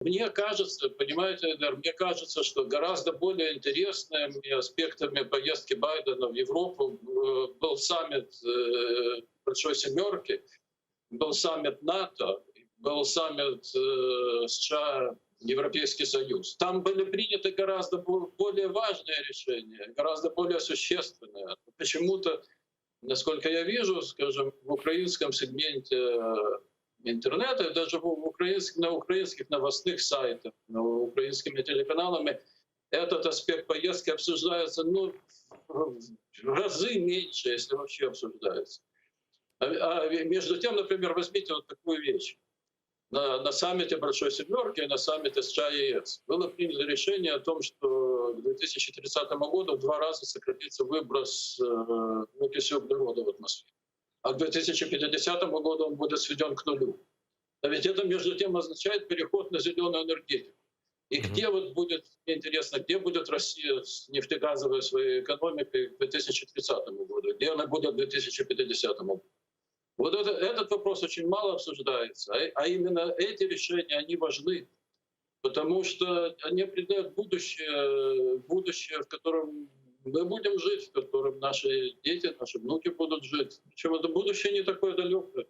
Мне кажется, понимаете, Эдгар, мне кажется, что гораздо более интересными аспектами поездки Байдена в Европу был саммит Большой Семерки, был саммит НАТО, был саммит США, Европейский Союз. Там были приняты гораздо более важные решения, гораздо более существенные. Почему-то, насколько я вижу, скажем, в украинском сегменте интернета, даже на украинских новостных сайтах, украинскими телеканалами, этот аспект поездки обсуждается в разы меньше, если вообще обсуждается. А между тем, например, возьмите вот такую вещь. На саммите Большой Семерки и на саммите США и ЕС было принято решение о том, что к 2030 году в 2 раза сократится выброс окиси углерода в атмосферу, а к 2050 году он будет сведен к нулю. А ведь это, между тем, означает переход на зеленую энергетику. И где вот будет, мне интересно, где будет Россия с нефтегазовой своей экономикой к 2030 году, где она будет к 2050 году? Вот этот вопрос очень мало обсуждается, а именно эти решения, они важны, потому что они определяют будущее, в котором мы будем жить, в котором наши дети, наши внуки будут жить. Причем это будущее не такое далекое.